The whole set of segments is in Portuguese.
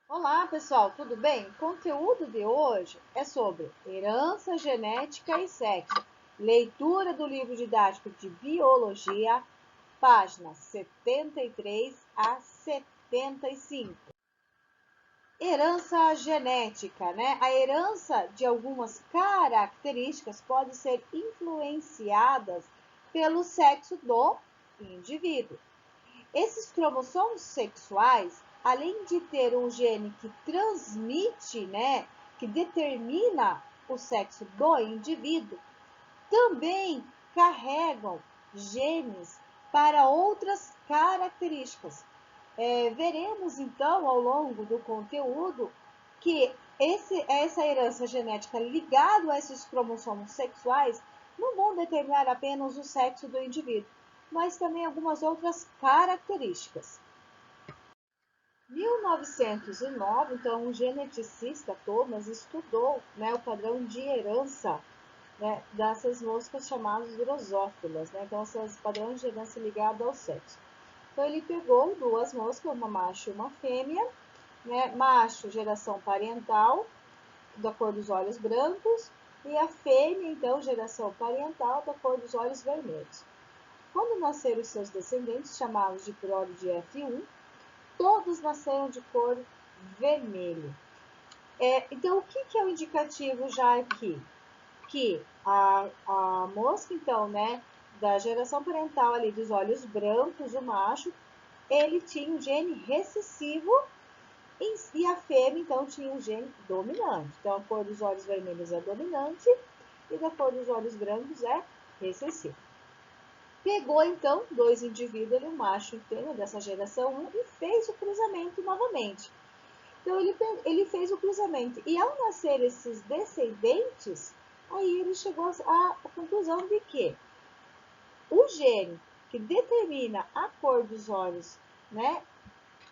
Olá, pessoal, tudo bem? O conteúdo de hoje é sobre herança genética e sexo. Leitura do livro didático de biologia, páginas 73 a 75. Herança genética, né? A herança de algumas características pode ser influenciadas pelo sexo do indivíduo. Esses cromossomos sexuais, além de ter um gene que transmite, né, que determina o sexo do indivíduo, também carregam genes para outras características. Veremos então ao longo do conteúdo que essa herança genética ligada a esses cromossomos sexuais não vão determinar apenas o sexo do indivíduo, mas também algumas outras características. 1909, então, um geneticista, Thomas, estudou, né, o padrão de herança, né, dessas moscas chamadas drosófilas, né, então, esses padrões de herança ligados ao sexo. Então, ele pegou duas moscas, uma macho e uma fêmea, né, macho, geração parental, da cor dos olhos brancos, e a fêmea, então, geração parental, da cor dos olhos vermelhos. Quando nasceram os seus descendentes, chamados de prole F1, todos nasceram de cor vermelho. Então, o que é o indicativo já aqui? Que a mosca, então, né, da geração parental ali dos olhos brancos, o macho, ele tinha um gene recessivo e a fêmea, então, tinha um gene dominante. Então, a cor dos olhos vermelhos é dominante e da cor dos olhos brancos é recessivo. Pegou, então, dois indivíduos, um macho e fêmea dessa geração 1, e fez o cruzamento novamente. Então, ele fez o cruzamento. E ao nascer esses descendentes, aí ele chegou à conclusão de que o gene que determina a cor dos olhos, né,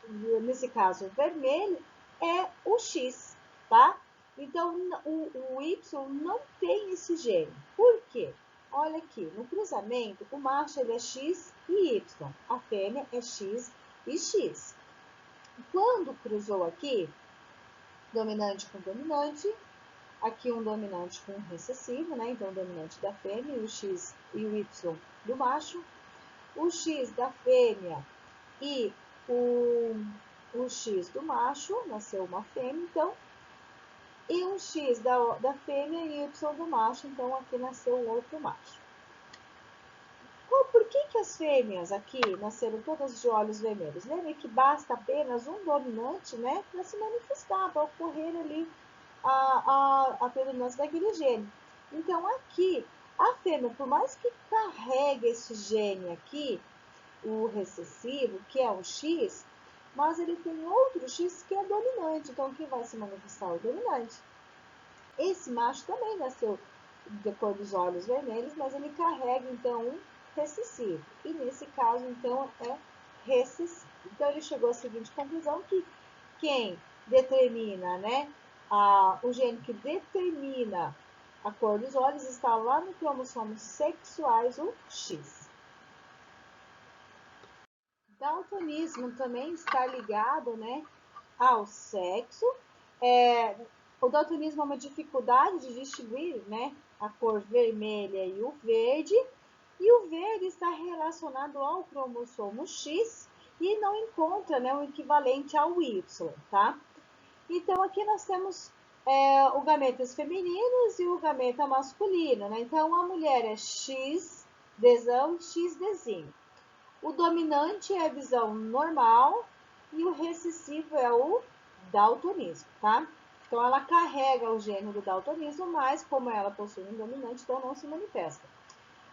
nesse caso vermelho, é o X, tá? Então, o Y não tem esse gene. Por quê? Olha aqui, no cruzamento, o macho ele é X e Y, a fêmea é X e X. Quando cruzou aqui, dominante com dominante, aqui um dominante com recessivo, né? Então, o dominante da fêmea, o X e o Y do macho, o X da fêmea e o X do macho, nasceu uma fêmea, então, e um X da fêmea e Y do macho, então aqui nasceu o outro macho. Por que as fêmeas aqui nasceram todas de olhos vermelhos? Lembra que basta apenas um dominante, né, para se manifestar, para ocorrer ali a predominância daquele gene. Então, aqui, a fêmea, por mais que carregue esse gene aqui, o recessivo, que é o X, mas ele tem outro X que é dominante. Então, quem vai se manifestar é o dominante. Esse macho também nasceu de cor dos olhos vermelhos, mas ele carrega, então, um recessivo. E nesse caso, então, é recessivo. Então, ele chegou à seguinte conclusão que quem determina, né, o gene que determina a cor dos olhos está lá no cromossomo sexuais, o X. Daltonismo também está ligado, né, ao sexo. O daltonismo é uma dificuldade de distinguir, né, a cor vermelha e o verde. E o verde está relacionado ao cromossomo X e não encontra, né, o equivalente ao Y, tá? Então, aqui nós temos o gametas femininos e o gameta masculino, né? Então, a mulher é X desão e X desinho. O dominante é a visão normal e o recessivo é o daltonismo, tá? Então, ela carrega o gene do daltonismo, mas como ela possui um dominante, então não se manifesta.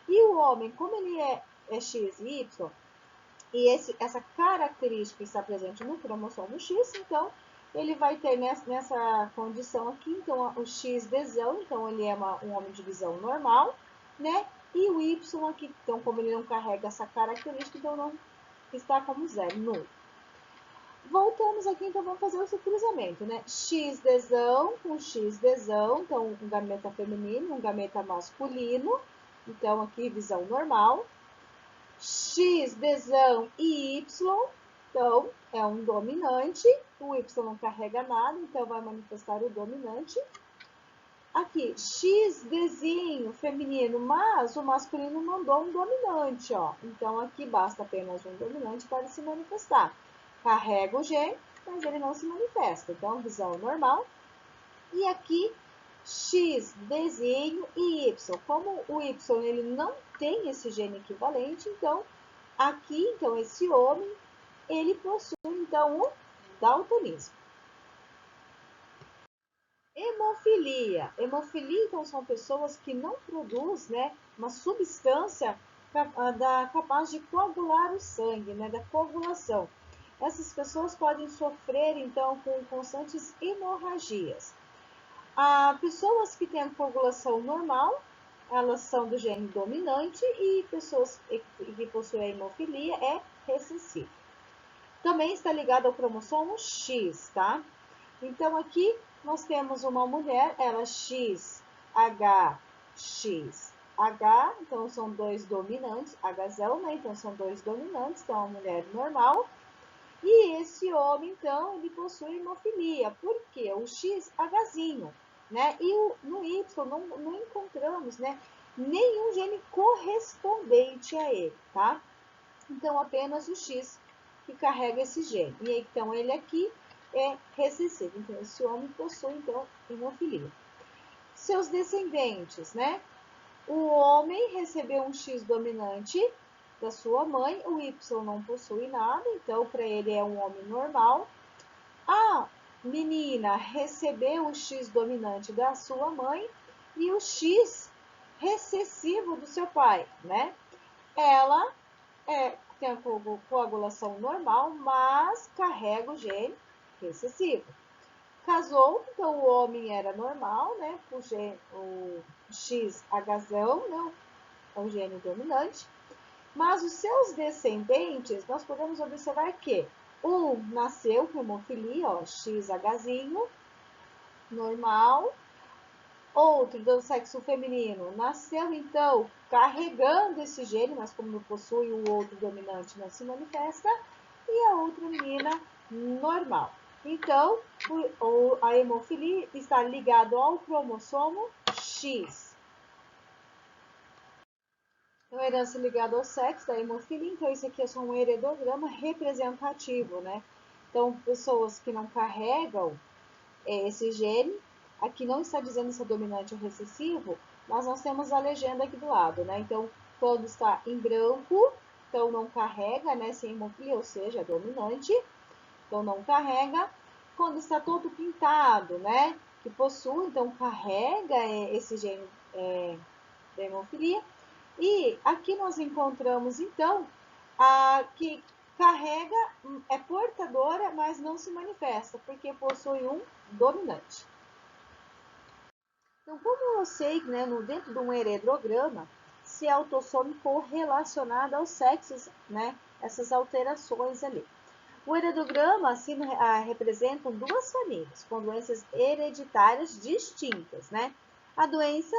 E o homem, como ele é X e Y, e essa característica está presente no cromossomo X, então ele vai ter nessa condição aqui, então o X desão, então ele é um homem de visão normal, né? E o Y aqui, então como ele não carrega essa característica, então não está como zero, nulo. Voltamos aqui, então vamos fazer esse cruzamento, né? X desão com X desão, então um gameta feminino, um gameta masculino, então aqui visão normal. X desão e Y, Então, é um dominante, o Y não carrega nada, então vai manifestar o dominante. Aqui, X desenho feminino, mas o masculino mandou um dominante, ó. Então, aqui basta apenas um dominante para se manifestar. Carrega o G, mas ele não se manifesta. Então, visão normal. E aqui, X desenho e Y. Como o Y ele não tem esse gene equivalente, então, aqui, então, esse homem, ele possui, então, o daltonismo. Hemofilia. Hemofilia, então, são pessoas que não produzem, né, uma substância capaz de coagular o sangue, né, da coagulação. Essas pessoas podem sofrer, então, com constantes hemorragias. Pessoas que têm coagulação normal, elas são do gene dominante, e pessoas que possuem hemofilia é recessivo. Também está ligado ao cromossomo X, tá? Então, aqui nós temos uma mulher, ela XX, então são dois dominantes, Hzão, né? Então são dois dominantes, então a mulher normal. E esse homem, então, ele possui hemofilia. Por quê? O XHzinho, né? E no Y não encontramos, né, nenhum gene correspondente a ele, tá? Então, apenas o X que carrega esse gene. E então, ele aqui é recessivo. Então, esse homem possui, então, hemofilia. Seus descendentes, né? O homem recebeu um X dominante da sua mãe, o Y não possui nada, então, para ele é um homem normal. A menina recebeu o X dominante da sua mãe e o X recessivo do seu pai, né? Ela tem a coagulação normal, mas carrega o gene recessivo. Casou, então o homem era normal, né? O XHzão, né? É o gene dominante. Mas os seus descendentes, nós podemos observar que um nasceu com hemofilia, ó, XHzinho, normal. Outro do sexo feminino nasceu, então, carregando esse gene, mas como não possui o outro dominante, não se manifesta. E a outra menina, normal. Então, a hemofilia está ligada ao cromossomo X. Então, a herança ligada ao sexo da hemofilia. Então, isso aqui é só um heredograma representativo, né? Então, pessoas que não carregam esse gene, aqui não está dizendo se é dominante ou recessivo, mas nós temos a legenda aqui do lado, né? Então, quando está em branco, então não carrega, né? Sem hemofilia, ou seja, é dominante, então não carrega. Quando está todo pintado, né? Que possui, então carrega esse gene da hemofilia. E aqui nós encontramos, então, a que carrega, é portadora, mas não se manifesta, porque possui um dominante. Então, como eu sei, né, dentro de um heredograma, se a autossome for relacionada aos sexos, né, essas alterações ali. O heredograma, assim, representam duas famílias, com doenças hereditárias distintas, né? A doença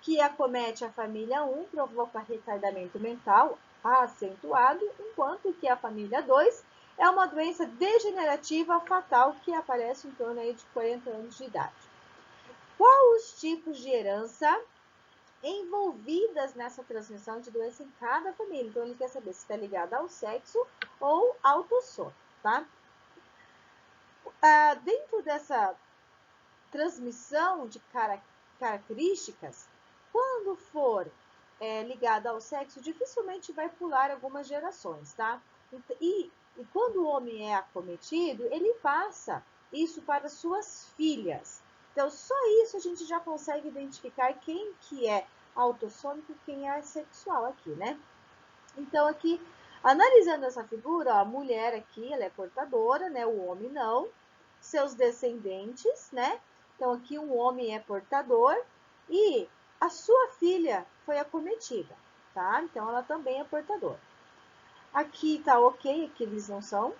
que acomete a família 1 provoca retardamento mental acentuado, enquanto que a família 2 é uma doença degenerativa fatal que aparece em torno aí de 40 anos de idade. Quais os tipos de herança envolvidas nessa transmissão de doença em cada família? Então, ele quer saber se está ligado ao sexo ou ao autossome, tá? Dentro dessa transmissão de características, quando for ligado ao sexo, dificilmente vai pular algumas gerações, tá? E quando o homem é acometido, ele passa isso para suas filhas. Então, só isso a gente já consegue identificar quem que é autossômico e quem é sexual aqui, né? Então, aqui, analisando essa figura, ó, a mulher aqui, ela é portadora, né? O homem não. Seus descendentes, né? Então, aqui um homem é portador e a sua filha foi acometida, tá? Então, ela também é portadora. Aqui tá ok, aqui eles não são.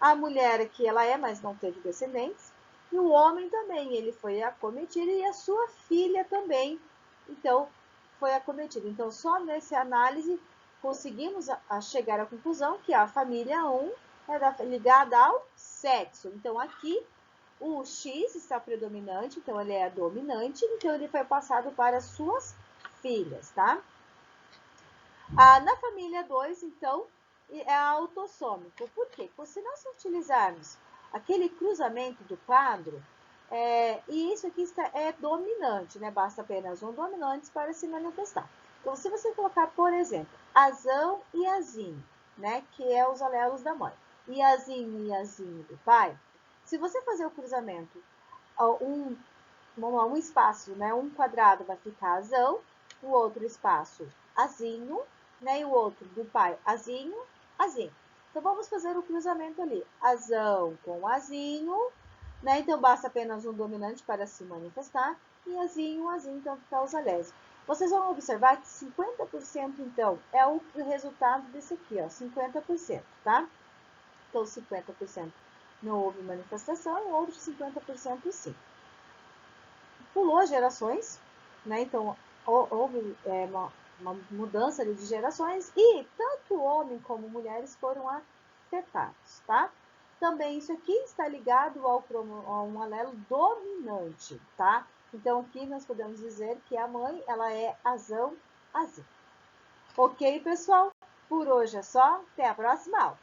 A mulher aqui, ela é, mas não teve descendentes. E o homem também, ele foi acometido e a sua filha também, então, foi acometida. Então, só nessa análise conseguimos chegar à conclusão que a família 1 ligada ao sexo. Então, aqui o X está predominante, então ele é dominante, então ele foi passado para suas filhas, tá? Na família 2, então, é autossômico. Por quê? Porque se nós utilizarmos aquele cruzamento do quadro, e isso aqui é dominante, né? Basta apenas um dominante para se manifestar. Então, se você colocar, por exemplo, azão e azinho, né? Que é os alelos da mãe, e azinho do pai, se você fazer o cruzamento, um espaço, né? Um quadrado vai ficar azão, o outro espaço azinho, né? E o outro do pai azinho, azinho. Então, vamos fazer o cruzamento ali. Azão com azinho, né? Então, basta apenas um dominante para se manifestar. E azinho, então ficar os alésios. Vocês vão observar que 50%, então, é o resultado desse aqui, ó, 50%, tá? Então, 50% não houve manifestação e outros 50% sim. Pulou gerações, né? Então, houve uma mudança de gerações e tanto homem como mulheres foram afetados, tá? Também isso aqui está ligado a um alelo dominante, tá? Então, aqui nós podemos dizer que a mãe, ela é azão. Ok, pessoal? Por hoje é só. Até a próxima aula.